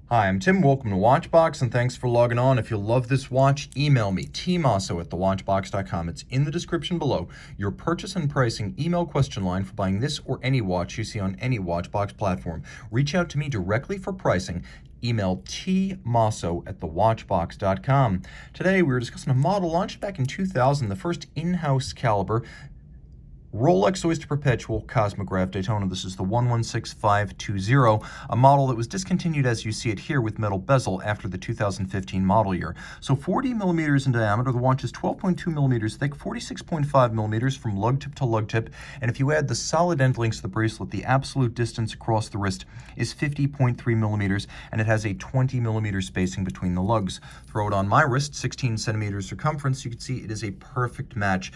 Hi, I'm Tim. Welcome to Watchbox, and thanks for logging on. If you love this watch, email me, tmosso@thewatchbox.com. It's in the description below. Your purchase and pricing email question line for buying this or any watch you see on any Watchbox platform. Reach out to me directly for pricing. Email tmosso@thewatchbox.com. Today, we're discussing a model launched back in 2000, the first in-house caliber Rolex Oyster Perpetual Cosmograph Daytona. This is the 116520, a model that was discontinued as you see it here with metal bezel after the 2015 model year. So 40 millimeters in diameter, the watch is 12.2 millimeters thick, 46.5 millimeters from lug tip to lug tip, and if you add the solid end links to the bracelet, the absolute distance across the wrist is 50.3 millimeters, and it has a 20 millimeter spacing between the lugs. Throw it on my wrist, 16 centimeters circumference, you can see it is a perfect match.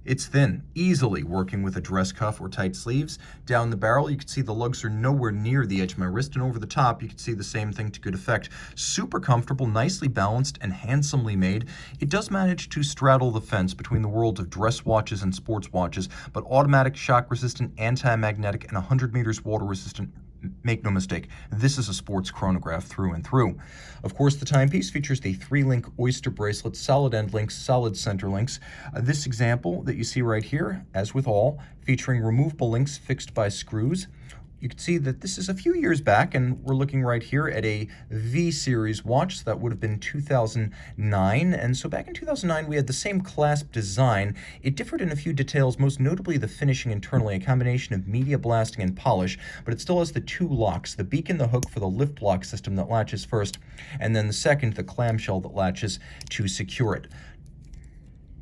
It's thin, easily working with a dress cuff or tight sleeves. Down the barrel, you can see the lugs are nowhere near the edge of my wrist, and over the top, you can see the same thing to good effect. Super comfortable, nicely balanced, and handsomely made. It does manage to straddle the fence between the world of dress watches and sports watches, but automatic, shock-resistant, anti-magnetic, and 100 meters water-resistant. Make no mistake, this is a sports chronograph through and through. Of course, the timepiece features the 3-link Oyster bracelet, solid end links, solid center links. This example that you see right here, as with all, featuring removable links fixed by screws. You can see that this is a few years back, and we're looking right here at a V-series watch. So that would have been 2009. And so back in 2009, we had the same clasp design. It differed in a few details, most notably the finishing internally, a combination of media blasting and polish, but it still has the two locks, the beak and the hook for the lift lock system that latches first, and then the second, the clamshell that latches to secure it.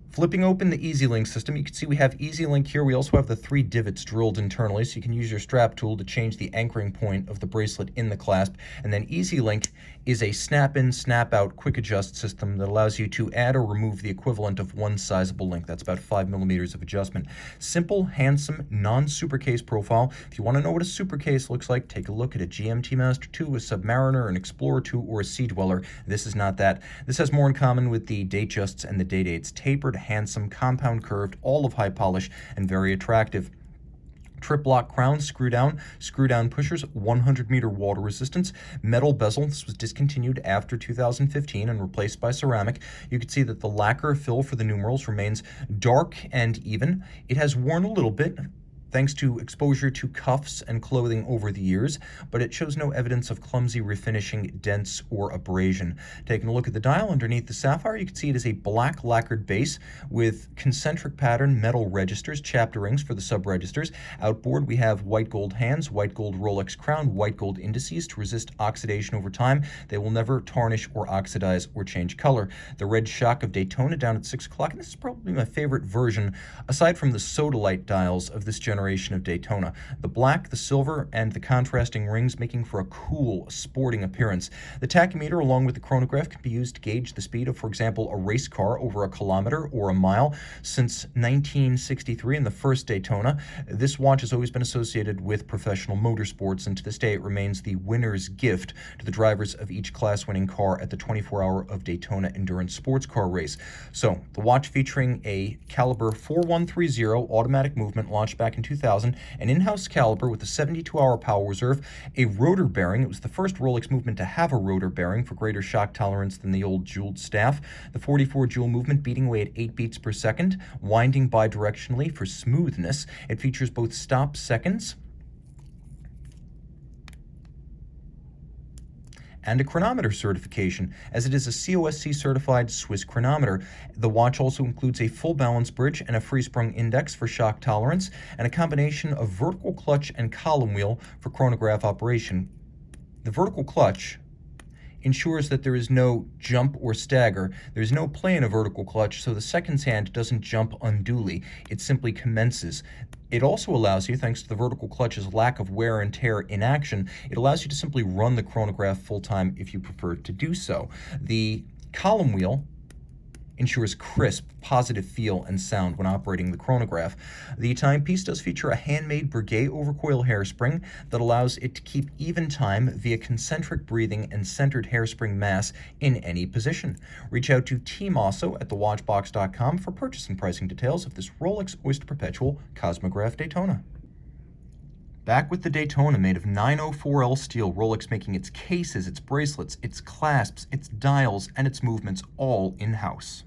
Flipping open the EasyLink system, you can see we have EasyLink here. We also have the 3 divots drilled internally, so you can use your strap tool to change the anchoring point of the bracelet in the clasp. And then EasyLink is a snap-in, snap-out quick adjust system that allows you to add or remove the equivalent of one sizable link. That's about 5 millimeters of adjustment. Simple, handsome, non-super case profile. If you want to know what a super case looks like, take a look at a GMT Master 2, a Submariner, an Explorer 2, or a Sea Dweller. This is not that. This has more in common with the Datejusts and the Day-Dates. Tapered, handsome, compound curved, all of high polish, and very attractive. Trip lock crown, screw down pushers, 100 meter water resistance, metal bezel. This was discontinued after 2015 and replaced by ceramic. You can see that the lacquer fill for the numerals remains dark and even. It has worn a little bit thanks to exposure to cuffs and clothing over the years, but it shows no evidence of clumsy refinishing, dents, or abrasion. Taking a look at the dial underneath the sapphire, you can see it is a black lacquered base with concentric pattern metal registers, chapter rings for the sub-registers. Outboard, we have white gold hands, white gold Rolex crown, white gold indices to resist oxidation over time. They will never tarnish or oxidize or change color. The red shock of Daytona down at 6 o'clock, and this is probably my favorite version, aside from the sodalite dials of this generation of Daytona. The black, the silver, and the contrasting rings making for a cool, sporting appearance. The tachymeter, along with the chronograph, can be used to gauge the speed of, for example, a race car over a kilometer or a mile. Since 1963 in the first Daytona, this watch has always been associated with professional motorsports, and to this day it remains the winner's gift to the drivers of each class-winning car at the 24-hour of Daytona Endurance Sports Car Race. So, the watch featuring a caliber 4130 automatic movement launched back in 2000, an in-house caliber with a 72-hour power reserve, a rotor bearing. It was the first Rolex movement to have a rotor bearing for greater shock tolerance than the old jeweled staff. The 44 jewel movement beating away at 8 beats per second, winding bidirectionally for smoothness. It features both stop seconds and a chronometer certification, as it is a COSC certified Swiss chronometer. The watch also includes a full balance bridge and a free-sprung index for shock tolerance, and a combination of vertical clutch and column wheel for chronograph operation. The vertical clutch ensures that there is no jump or stagger. There's no play in a vertical clutch, so the seconds hand doesn't jump unduly. It simply commences. It also allows you, thanks to the vertical clutch's lack of wear and tear in action, it allows you to simply run the chronograph full-time if you prefer to do so. The column wheel ensures crisp, positive feel and sound when operating the chronograph. The timepiece does feature a handmade Breguet overcoil hairspring that allows it to keep even time via concentric breathing and centered hairspring mass in any position. Reach out to Team Mosso at thewatchbox.com for purchase and pricing details of this Rolex Oyster Perpetual Cosmograph Daytona. Back with the Daytona made of 904L steel, Rolex making its cases, its bracelets, its clasps, its dials, and its movements all in-house.